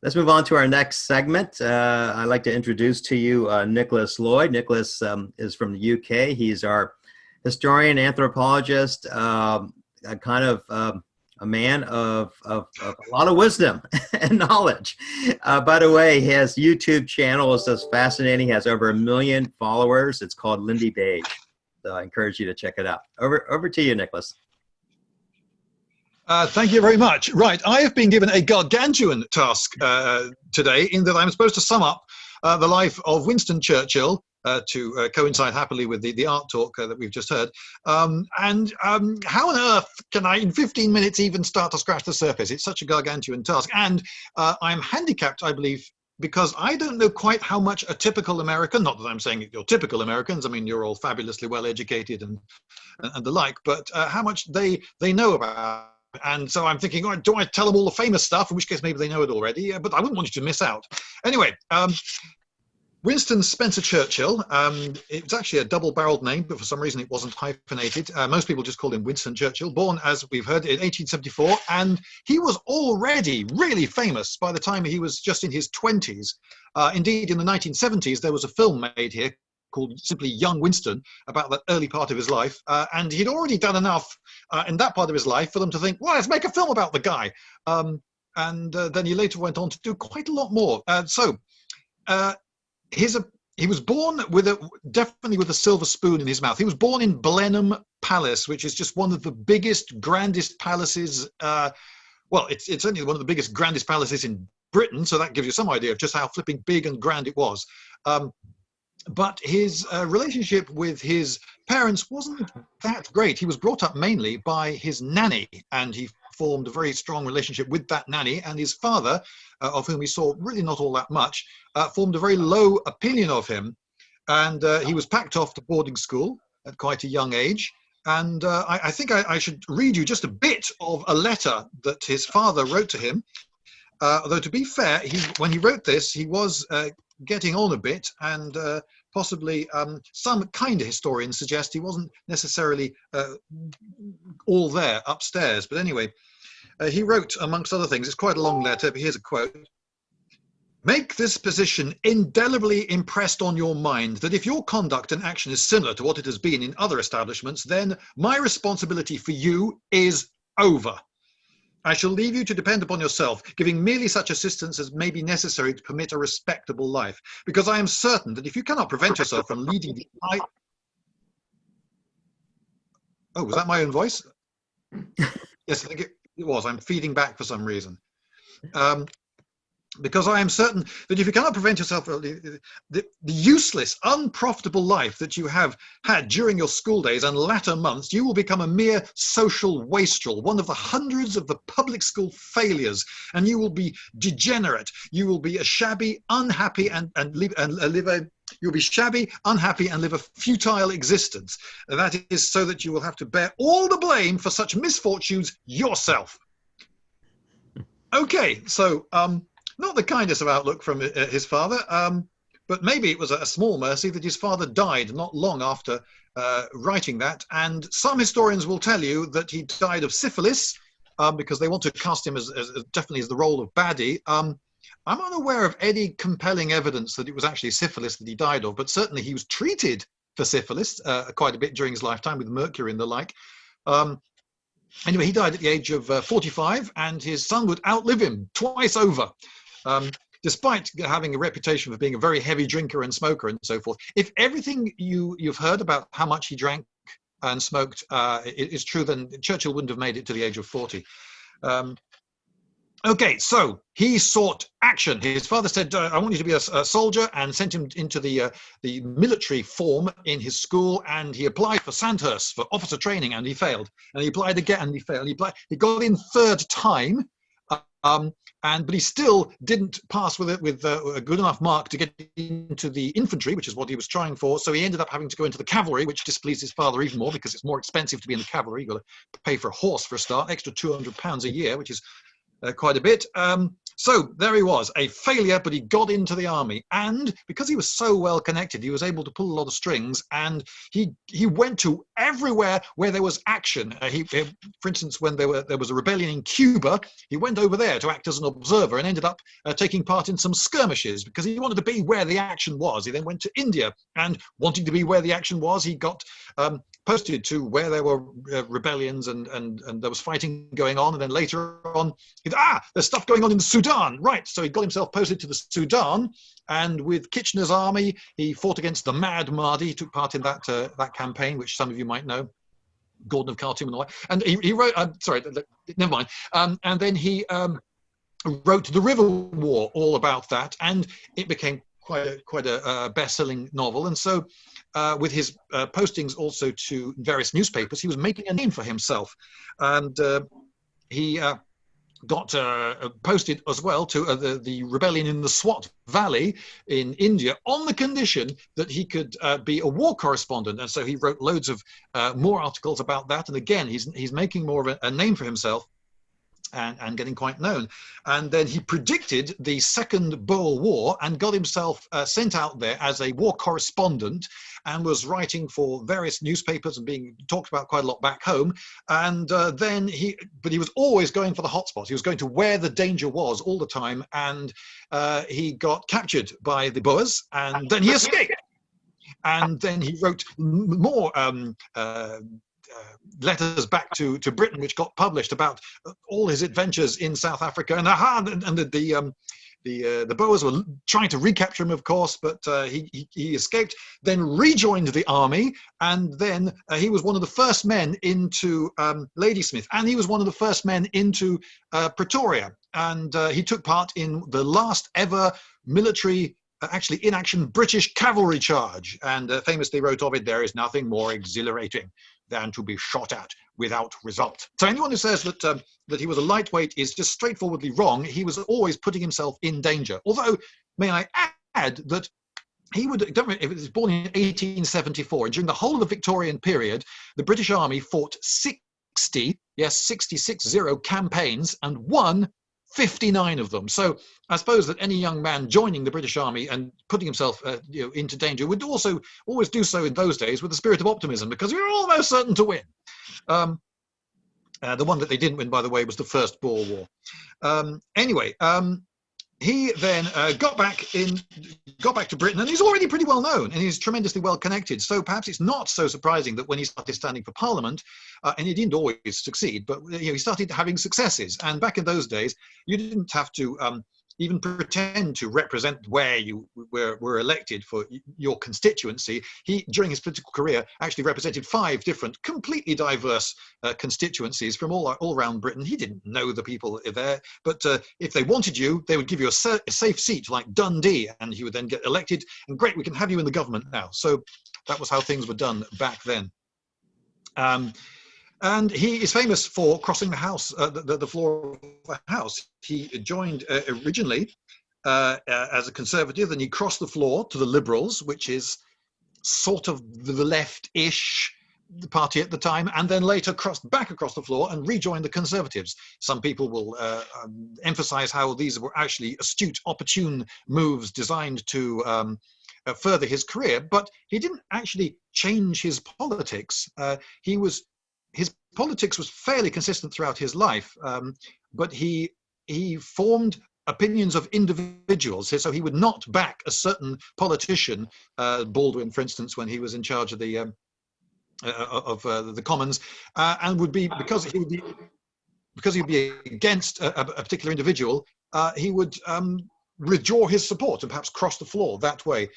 Let's move on to our next segment. I'd like to introduce to you Nicholas Lloyd. Nicholas is from the UK. He's our historian, anthropologist, a man of a lot of wisdom and knowledge. By the way, his YouTube channel is just fascinating. He has over 1 million followers. It's called Lindybeige. So I encourage you to check it out. Over to you, Nicholas. Thank you very much. Right, I have been given a gargantuan task today in that I'm supposed to sum up the life of Winston Churchill to coincide happily with the art talk that we've just heard. How on earth can I, in 15 minutes, even start to scratch the surface? It's such a gargantuan task. And I'm handicapped, I believe, because I don't know quite how much a typical American, not that I'm saying you're typical Americans, I mean, you're all fabulously well educated and the like, but how much they know about. And so I'm thinking, oh, do I tell them all the famous stuff, in which case maybe they know it already, but I wouldn't want you to miss out. Anyway, Winston Spencer Churchill, it's actually a double-barreled name, but for some reason it wasn't hyphenated. Most people just called him Winston Churchill, born, as we've heard, in 1874, and he was already really famous by the time he was just in his 20s. Indeed, in the 1970s, there was a film made here called simply Young Winston, about that early part of his life. And he'd already done enough in that part of his life for them to think, well, let's make a film about the guy. Then he later went on to do quite a lot more. He was born definitely with a silver spoon in his mouth. He was born in Blenheim Palace, which is just one of the biggest, grandest palaces. Well, it's certainly one of the biggest, grandest palaces in Britain. So that gives you some idea of just how flipping big and grand it was. But his relationship with his parents wasn't that great. He was brought up mainly by his nanny, and he formed a very strong relationship with that nanny. And his father, of whom he saw really not all that much, formed a very low opinion of him. And he was packed off to boarding school at quite a young age. And I think I should read you just a bit of a letter that his father wrote to him. Though to be fair, when he wrote this, he was getting on a bit, and possibly some kinder historians suggest he wasn't necessarily all there upstairs. But anyway, he wrote, amongst other things, it's quite a long letter, but here's a quote. Make this position indelibly impressed on your mind that if your conduct and action is similar to what it has been in other establishments, then my responsibility for you is over. I shall leave you to depend upon yourself, giving merely such assistance as may be necessary to permit a respectable life, because I am certain that if you cannot prevent yourself from leading the Oh, was that my own voice? Yes, I think it was. I'm feeding back for some reason. Because I am certain that if you cannot prevent yourself from the useless, unprofitable life that you have had during your school days and latter months, you will become a mere social wastrel, one of the hundreds of the public school failures, and you will be degenerate. You will be a shabby, unhappy, you'll be shabby, unhappy, and live a futile existence. And that is so that you will have to bear all the blame for such misfortunes yourself. Okay, so not the kindest of outlook from his father, but maybe it was a small mercy that his father died not long after writing that. And some historians will tell you that he died of syphilis because they want to cast him as definitely as the role of baddie. I'm unaware of any compelling evidence that it was actually syphilis that he died of, but certainly he was treated for syphilis quite a bit during his lifetime with mercury and the like. Anyway, he died at the age of 45, and his son would outlive him twice over. Despite having a reputation for being a very heavy drinker and smoker and so forth. If everything you've heard about how much he drank and smoked is true, then Churchill wouldn't have made it to the age of 40. Okay, so he sought action. His father said, I want you to be a soldier, and sent him into the military form in his school, and he applied for Sandhurst for officer training, and he failed. And he applied again, and he failed. He got in third time, but he still didn't pass with a good enough mark to get into the infantry, which is what he was trying for. So he ended up having to go into the cavalry, which displeased his father even more because it's more expensive to be in the cavalry. You've got to pay for a horse for a start, extra £200 a year, which is quite a bit. So there he was, a failure, but he got into the army. And because he was so well connected, he was able to pull a lot of strings, and he went to everywhere where there was action. For instance, when there was a rebellion in Cuba, he went over there to act as an observer and ended up taking part in some skirmishes because he wanted to be where the action was. He then went to India, and wanting to be where the action was, he got posted to where there were rebellions and there was fighting going on. And then later on, there's stuff going on in the Sudan. Right, so he got himself posted to the Sudan, and with Kitchener's army, he fought against the Mad Mahdi. He took part in that campaign, which some of you might know, Gordon of Khartoum and all that. And he wrote, never mind. And then he wrote The River War, all about that, and it became quite a best-selling novel. And so with his postings also to various newspapers, he was making a name for himself. And he got posted as well to the rebellion in the Swat Valley in India on the condition that he could be a war correspondent. And so he wrote loads of more articles about that. And again, he's making more of a name for himself. And getting quite known. And then he predicted the Second Boer War and got himself sent out there as a war correspondent, and was writing for various newspapers and being talked about quite a lot back home. And then he was always going for the hotspots. He was going to where the danger was all the time. And he got captured by the Boers, and then he escaped. And then he wrote more letters back to Britain, which got published about all his adventures in South Africa. And the Boers were trying to recapture him, of course, but he escaped, then rejoined the army, and then he was one of the first men into Ladysmith, and he was one of the first men into Pretoria. And he took part in the last ever military actually in action British cavalry charge, and famously wrote of it, "There is nothing more exhilarating than to be shot at without result." So anyone who says that he was a lightweight is just straightforwardly wrong. He was always putting himself in danger. Although, may I add that he would, if he was born in 1874, and during the whole of the Victorian period, the British Army fought 60 campaigns and won 59 of them. So I suppose that any young man joining the British Army and putting himself into danger would also always do so in those days with the spirit of optimism, because we were almost certain to win. The one that they didn't win, by the way, was the First Boer War. Anyway, he then got back to Britain, and he's already pretty well known, and he's tremendously well connected. So perhaps it's not so surprising that when he started standing for Parliament, and he didn't always succeed, but he started having successes. And back in those days, you didn't have to even pretend to represent where you were elected for your constituency. He, during his political career, actually represented 5 different, completely diverse constituencies from all around Britain. He didn't know the people there, but if they wanted you, they would give you a safe seat like Dundee, and he would then get elected, and great, we can have you in the government now. So that was how things were done back then. And he is famous for crossing the house, the floor of the House. He joined originally as a Conservative, then he crossed the floor to the Liberals, which is sort of the left-ish party at the time, and then later crossed back across the floor and rejoined the Conservatives. Some people will emphasize how these were actually astute, opportune moves designed to further his career, but he didn't actually change his politics. His politics was fairly consistent throughout his life, but he formed opinions of individuals. So he would not back a certain politician, Baldwin, for instance, when he was in charge of the Commons, and would be because he would be against a particular individual, he would withdraw his support and perhaps cross the floor that way.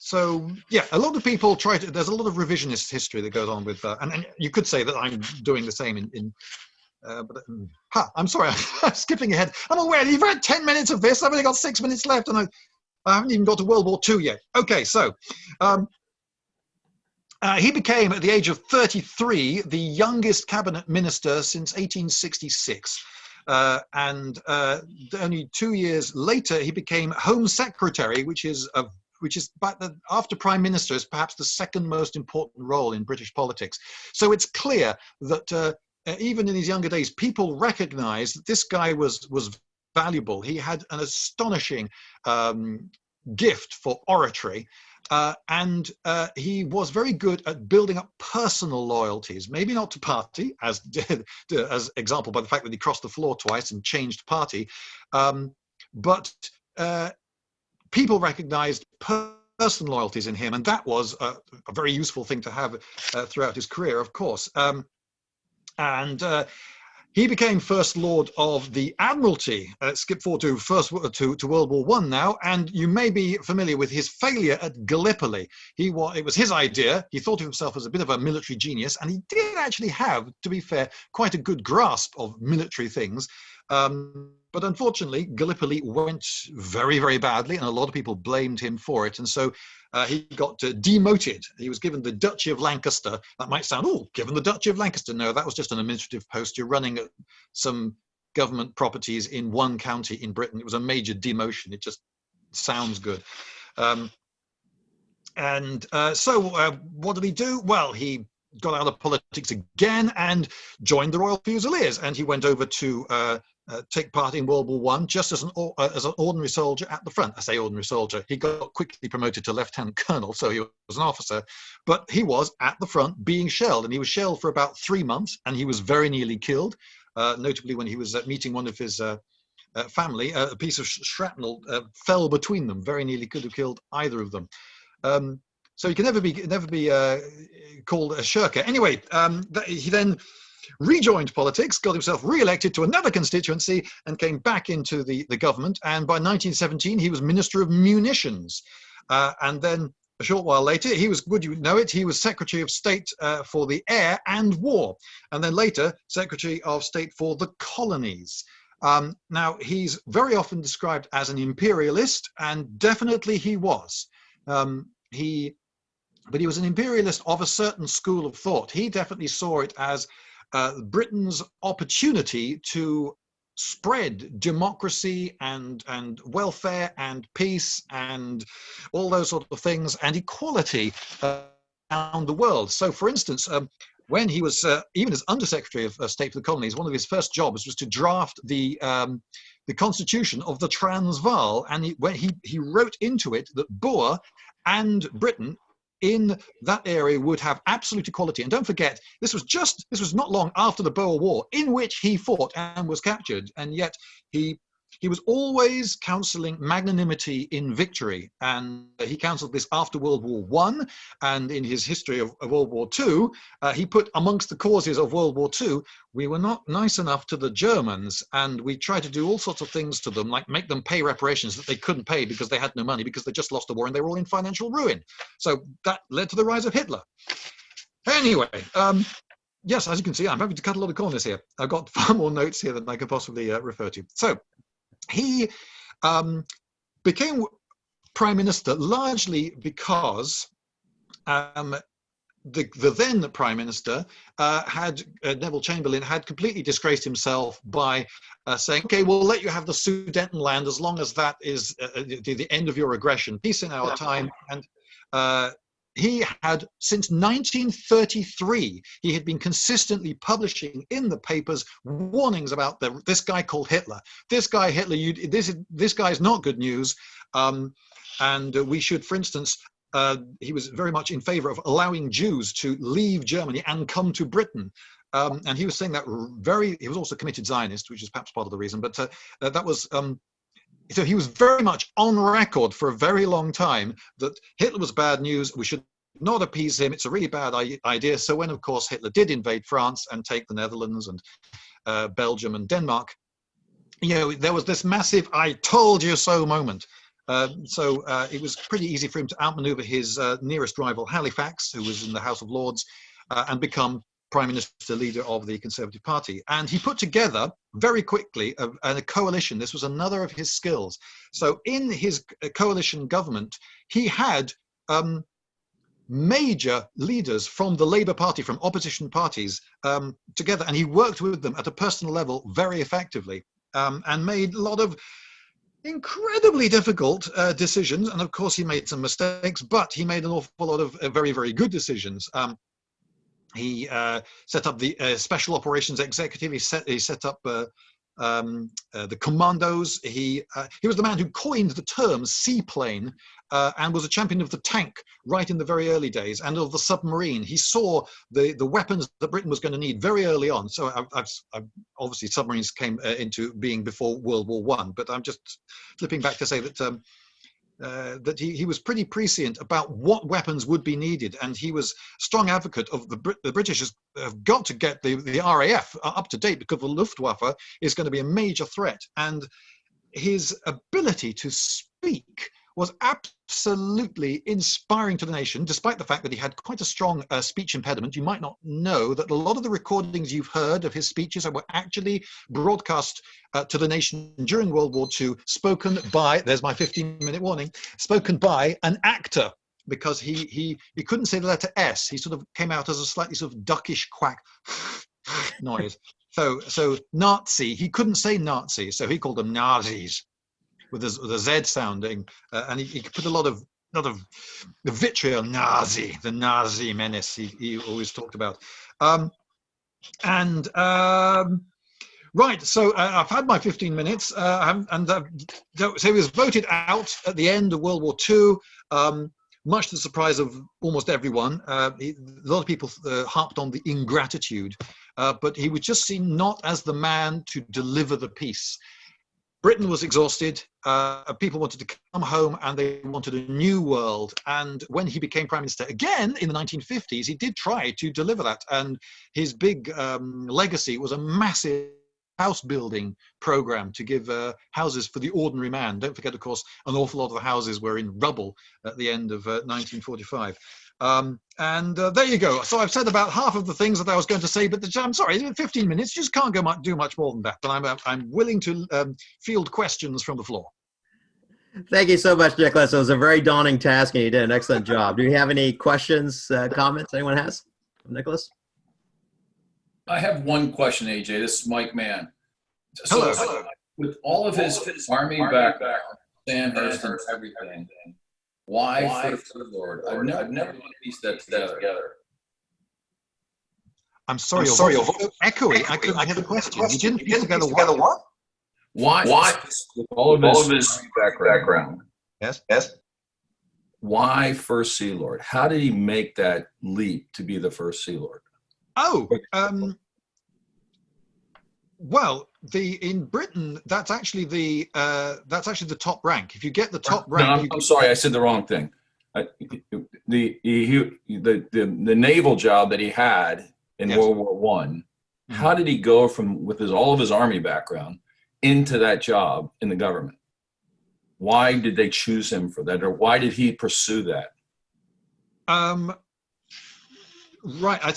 So yeah, a lot of people there's a lot of revisionist history that goes on with and you could say that I'm doing the same I'm sorry, I'm skipping ahead. I'm aware you've had 10 minutes of this. I've only got 6 minutes left, and I haven't even got to World War II yet. Okay, so he became, at the age of 33, the youngest cabinet minister since 1866. And only 2 years later, he became Home Secretary, which is after Prime Minister is perhaps the second most important role in British politics. So it's clear that even in his younger days, people recognized that this guy was valuable. He had an astonishing gift for oratory. And he was very good at building up personal loyalties, maybe not to party, as example by the fact that he crossed the floor twice and changed party, but people recognized personal loyalties in him, and that was a very useful thing to have throughout his career, of course. He became First Lord of the Admiralty. Skip forward to World War I now, and you may be familiar with his failure at Gallipoli. It was his idea. He thought of himself as a bit of a military genius, and he did actually have, to be fair, quite a good grasp of military things. But unfortunately, Gallipoli went very, very badly, and a lot of people blamed him for it. And so he got demoted. He was given the Duchy of Lancaster. That might sound, oh, given the Duchy of Lancaster. No, that was just an administrative post. You're running some government properties in one county in Britain. It was a major demotion. It just sounds good. So what did he do? Well, he got out of politics again and joined the Royal Fusiliers, and he went over to take part in World War I just as an ordinary soldier at the front. I say ordinary soldier. He got quickly promoted to lieutenant colonel, so he was an officer, but he was at the front being shelled, and he was shelled for about 3 months, and he was very nearly killed, notably when he was meeting one of his family. A piece of shrapnel fell between them, very nearly could have killed either of them. So he can never be called a shirker. Anyway, he then rejoined politics, got himself re-elected to another constituency, and came back into the government. And by 1917, he was Minister of Munitions. And then a short while later, he was, would you know it, he was Secretary of State for the Air and War. And then later, Secretary of State for the Colonies. Now, he's very often described as an imperialist, and definitely he was. But he was an imperialist of a certain school of thought. He definitely saw it as Britain's opportunity to spread democracy and welfare and peace and all those sort of things, and equality around the world. So, for instance, when he was even as Undersecretary of State for the Colonies, one of his first jobs was to draft the Constitution of the Transvaal, and he wrote into it that Boer and Britain in that area would have absolute equality. And don't forget, this was not long after the Boer War, in which he fought and was captured, and yet he was always counseling magnanimity in victory. And he counseled this after World War I, and in his history of World War II, he put amongst the causes of World War II, we were not nice enough to the Germans, and we tried to do all sorts of things to them, like make them pay reparations that they couldn't pay because they had no money, because they just lost the war and they were all in financial ruin. So that led to the rise of Hitler. Anyway, yes, as you can see, I'm having to cut a lot of corners here. I've got far more notes here than I could possibly refer to. So he became Prime Minister largely because the then Prime Minister Neville Chamberlain had completely disgraced himself by saying, okay, we'll let you have the Sudetenland as long as that is the end of your aggression. Peace in our time. And he had, since 1933, he had been consistently publishing in the papers warnings about this guy called Hitler. This guy Hitler, this guy is not good news. And we should, for instance, he was very much in favor of allowing Jews to leave Germany and come to Britain. And he was saying that he was also a committed Zionist, which is perhaps part of the reason, but that was, so he was very much on record for a very long time that Hitler was bad news. We should not appease him. It's a really bad idea. So when, of course, Hitler did invade France and take the Netherlands and Belgium and Denmark, there was this massive "I told you so" moment. So it was pretty easy for him to outmaneuver his nearest rival, Halifax, who was in the House of Lords, and become Prime Minister, leader of the Conservative Party. And he put together very quickly a coalition. This was another of his skills. So in his coalition government, he had major leaders from the Labour Party, from opposition parties together, and he worked with them at a personal level very effectively, and made a lot of incredibly difficult decisions. And of course, he made some mistakes, but he made an awful lot of very, very good decisions. He set up the Special Operations Executive. He set up the commandos. He was the man who coined the term seaplane and was a champion of the tank right in the very early days, and of the submarine. He saw the weapons that Britain was going to need very early on. So I've obviously submarines came into being before World War One, but I'm just flipping back to say that that he was pretty prescient about what weapons would be needed, and he was a strong advocate of the British have got to get the RAF up to date, because the Luftwaffe is going to be a major threat. And his ability to speak was absolutely inspiring to the nation, despite the fact that he had quite a strong speech impediment. You might not know that a lot of the recordings you've heard of his speeches were actually broadcast to the nation during World War II, spoken by, there's my 15-minute warning, spoken by an actor, because he couldn't say the letter S. He sort of came out as a slightly sort of duckish quack noise. So Nazi, he couldn't say Nazi, so he called them Nazis, with a Z sounding, and he put a lot of the vitriol, the Nazi menace he always talked about. Right, so I've had my 15 minutes, so he was voted out at the end of World War II, much to the surprise of almost everyone. A lot of people harped on the ingratitude, but he was just seen not as the man to deliver the peace. Britain was exhausted, people wanted to come home, and they wanted a new world. And when he became Prime Minister again in the 1950s, he did try to deliver that. And his big legacy was a massive house building program to give houses for the ordinary man. Don't forget, of course, an awful lot of the houses were in rubble at the end of 1945. There you go. So I've said about half of the things that I was going to say, but I'm sorry, 15 minutes, you just can't do much more than that. But I'm willing to field questions from the floor. Thank you so much, Nicholas. It was a very daunting task, and you did an excellent job. Do you have any questions, comments anyone has? Nicholas? I have one question, AJ. This is Mike Mann. Hello. So, with all of his Army background, Sandhurst and everything, why First Lord? I've never pieced that together. I'm sorry, your voice is echoey. I couldn't hear the question. You didn't piece together what? Why? With all of his background. Yes. Why First Sea Lord? How did he make that leap to be the First Sea Lord? Well, in Britain, that's actually the top rank. If you get the top rank, I'm sorry, I said the wrong thing. The naval job that he had in World War One. How did he go from all of his Army background into that job in the government? Why did they choose him for that, or why did he pursue that? Right. I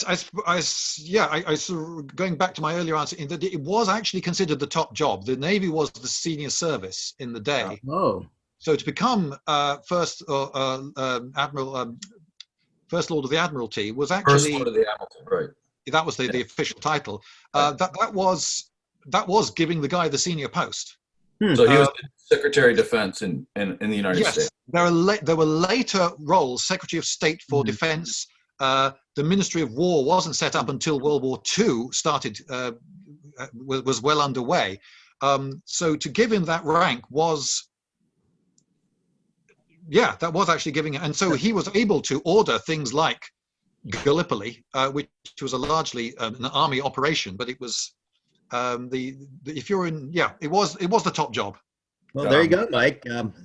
sort of, going back to my earlier answer, in that it was actually considered the top job. The Navy was the senior service in the day. Oh. So to become First Lord of the Admiralty was actually First Lord of the Admiralty, right? That was the official title. That was giving the guy the senior post. So he was the Secretary of Defense in the United States. There were later roles: Secretary of State for Defense. The Ministry of War wasn't set up until World War II started, was well underway. So to give him that rank was, that was actually giving it. And so he was able to order things like Gallipoli, which was a largely an army operation, but it was if you're in, it was the top job. Well, there you go, Mike.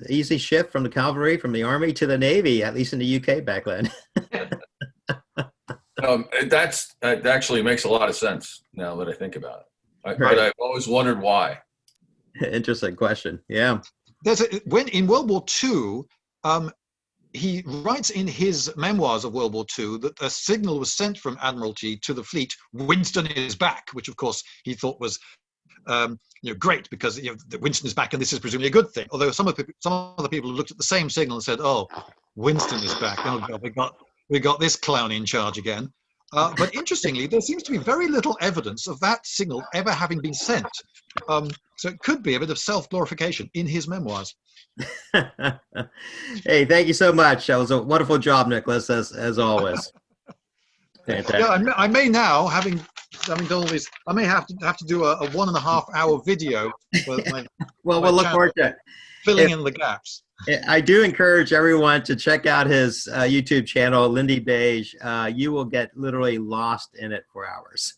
Easy shift from the cavalry, from the army to the Navy, at least in the UK back then. That actually makes a lot of sense now that I think about it. But I've always wondered why. Interesting question. Yeah. When in World War II, he writes in his memoirs of World War II that a signal was sent from Admiralty to the fleet, "Winston is back," which of course he thought was great, because Winston is back and this is presumably a good thing. Although some other people looked at the same signal and said, "Oh, Winston is back. Oh God, we got this clown in charge again." But interestingly, there seems to be very little evidence of that signal ever having been sent. So it could be a bit of self-glorification in his memoirs. Hey, thank you so much. That was a wonderful job, Nicholas, as always. I may now, having having done all this, I may have to do a 1.5 hour video for well, we'll look forward to it. Filling in the gaps. I do encourage everyone to check out his YouTube channel, Lindybeige. You will get literally lost in it for hours.